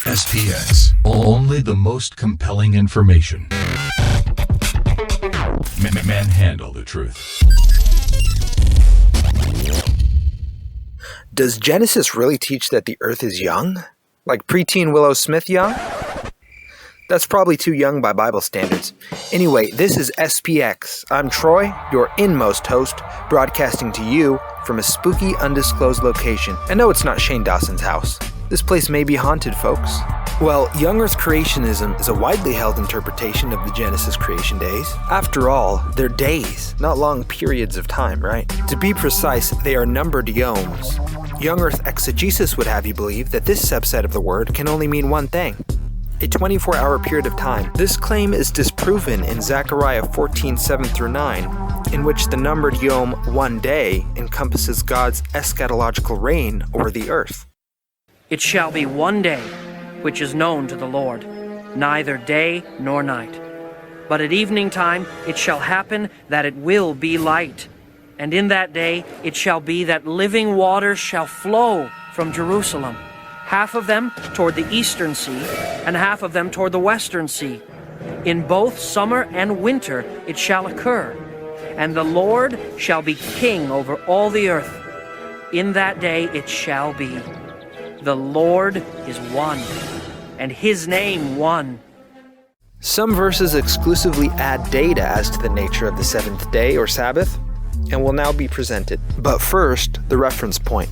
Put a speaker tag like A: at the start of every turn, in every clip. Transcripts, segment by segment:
A: SPX. Only the most compelling information. Manhandle the truth.
B: Does Genesis really teach that the Earth is young? Like preteen Willow Smith young? That's probably too young by Bible standards. Anyway, this is SPX. I'm Troy, your inmost host, broadcasting to you from a spooky, undisclosed location. I know it's not Shane Dawson's house. This place may be haunted, folks. Well, young Earth creationism is a widely held interpretation of the Genesis creation days. After all, they're days, not long periods of time, right? To be precise, they are numbered yomes. Young Earth exegesis would have you believe that this subset of the word can only mean one thing: a 24-hour period of time. This claim is disproven in Zechariah 14:7-9, in which the numbered yom, one day, encompasses God's eschatological reign over the earth.
C: It shall be one day which is known to the Lord, neither day nor night. But at evening time it shall happen that it will be light. And in that day it shall be that living waters shall flow from Jerusalem, half of them toward the eastern sea, and half of them toward the western sea. In both summer and winter it shall occur, and the Lord shall be king over all the earth. In that day it shall be. The Lord is one, and his name one.
B: Some verses exclusively add data as to the nature of the seventh day or Sabbath, and will now be presented. But first, the reference point.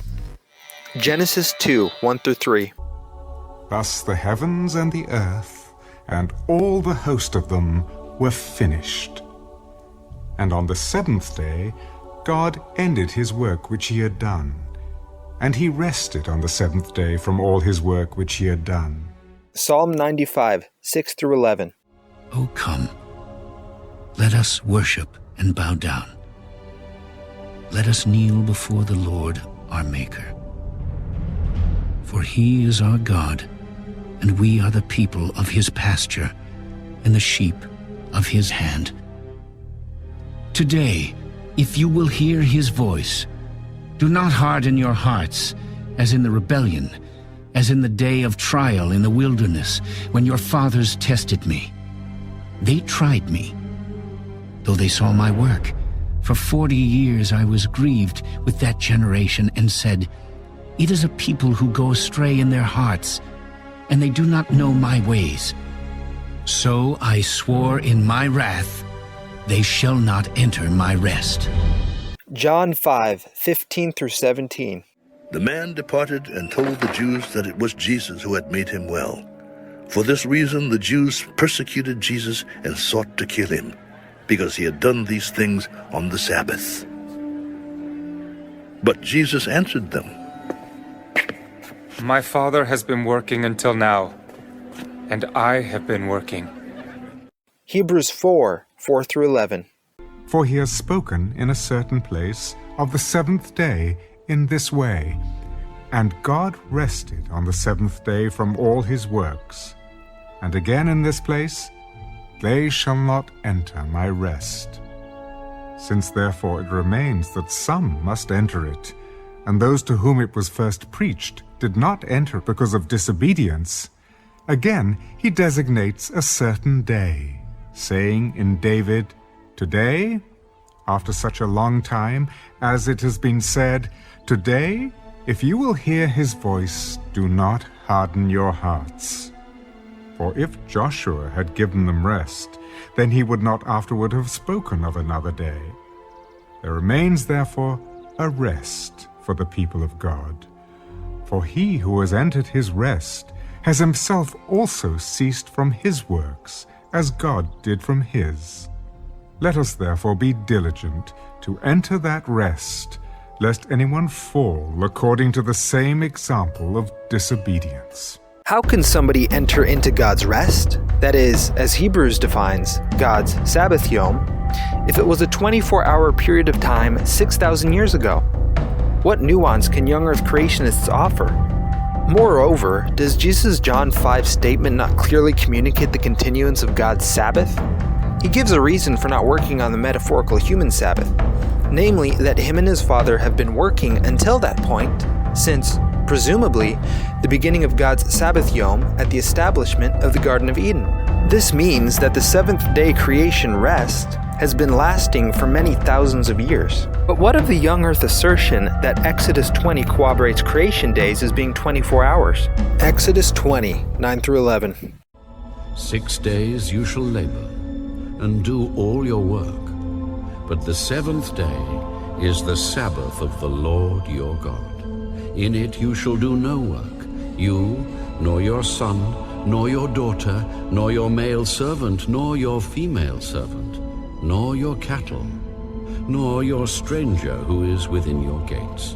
B: Genesis 2:1-3.
D: Thus the heavens and the earth, and all the host of them, were finished. And on the seventh day God ended his work which he had done, and he rested on the seventh day from all his work which he had done.
B: Psalm 95:6-11.
E: O come, let us worship and bow down. Let us kneel before the Lord our Maker. For he is our God, and we are the people of his pasture, and the sheep of his hand. Today, if you will hear his voice, do not harden your hearts, as in the rebellion, as in the day of trial in the wilderness, when your fathers tested me. They tried me, though they saw my work. For 40 years I was grieved with that generation and said, it is a people who go astray in their hearts, and they do not know my ways. So I swore in my wrath, they shall not enter my rest.
B: John 5:15-17.
F: The man departed and told the Jews that it was Jesus who had made him well. For this reason the Jews persecuted Jesus and sought to kill him, because he had done these things on the Sabbath. But Jesus answered them,
G: My Father has been working until now, and I have been working.
B: Hebrews 4:4-11.
D: For he has spoken in a certain place of the seventh day in this way, and God rested on the seventh day from all his works. And again in this place, they shall not enter my rest. Since therefore it remains that some must enter it, and those to whom it was first preached did not enter because of disobedience, again he designates a certain day, saying in David, Today, after such a long time, as it has been said, Today, if you will hear his voice, do not harden your hearts. For if Joshua had given them rest, then he would not afterward have spoken of another day. There remains therefore a rest for the people of God. For he who has entered his rest has himself also ceased from his works, as God did from his. Let us therefore be diligent to enter that rest, lest anyone fall according to the same example of disobedience.
B: How can somebody enter into God's rest? That is, as Hebrews defines, God's Sabbath yom, if it was a 24-hour period of time 6,000 years ago? What nuance can young Earth creationists offer? Moreover, does Jesus' John 5 statement not clearly communicate the continuance of God's Sabbath? He gives a reason for not working on the metaphorical human Sabbath, namely that him and his Father have been working until that point, since presumably the beginning of God's Sabbath Yom at the establishment of the Garden of Eden. This means that the seventh-day creation rest has been lasting for many thousands of years. But what of the young earth assertion that Exodus 20 corroborates creation days as being 24 hours? Exodus 20, 9 through 11.
H: 6 days you shall labor, and do all your work. But the seventh day is the Sabbath of the Lord your God. In it you shall do no work, you, nor your son, nor your daughter, nor your male servant, nor your female servant, nor your cattle, nor your stranger who is within your gates.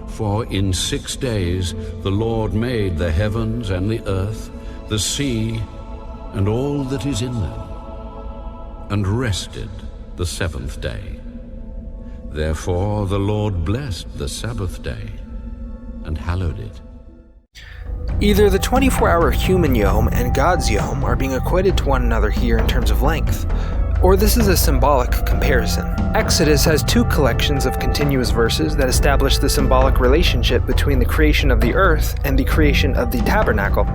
H: For in 6 days the Lord made the heavens and the earth, the sea, and all that is in them, and rested the seventh day. Therefore the Lord blessed the Sabbath day, and hallowed it.
B: Either the 24-hour human Yom and God's Yom are being equated to one another here in terms of length, or this is a symbolic comparison. Exodus has 2 collections of continuous verses that establish the symbolic relationship between the creation of the earth and the creation of the tabernacle,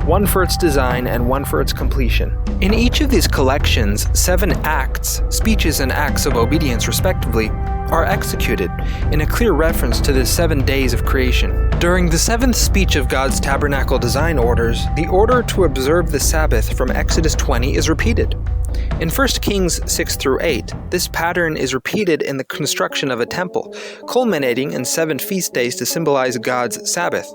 B: one for its design and one for its completion. In each of these collections, 7 acts, speeches and acts of obedience respectively, are executed in a clear reference to the 7 days of creation. During the 7th speech of God's tabernacle design orders, the order to observe the Sabbath from Exodus 20 is repeated. In 1 Kings 6 through 8, this pattern is repeated in the construction of a temple, culminating in 7 feast days to symbolize God's Sabbath.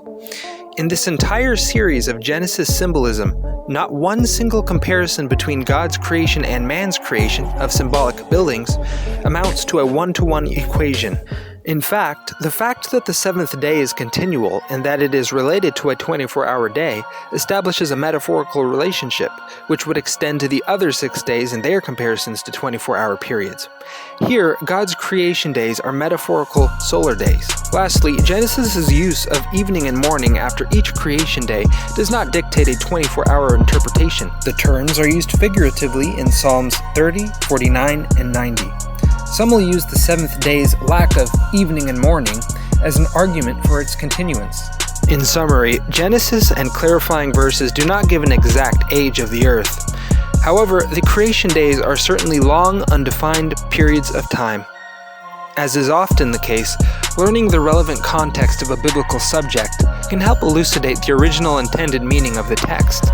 B: In this entire series of Genesis symbolism, not one single comparison between God's creation and man's creation of symbolic buildings amounts to a one-to-one equation. In fact, the fact that the 7th day is continual and that it is related to a 24-hour day establishes a metaphorical relationship, which would extend to the other 6 days in their comparisons to 24-hour periods. Here, God's creation days are metaphorical solar days. Lastly, Genesis' use of evening and morning after each creation day does not dictate a 24-hour interpretation. The terms are used figuratively in Psalms 30, 49, and 90. Some will use the 7th day's lack of evening and morning as an argument for its continuance. In summary, Genesis and clarifying verses do not give an exact age of the earth. However, the creation days are certainly long, undefined periods of time. As is often the case, learning the relevant context of a biblical subject can help elucidate the original intended meaning of the text.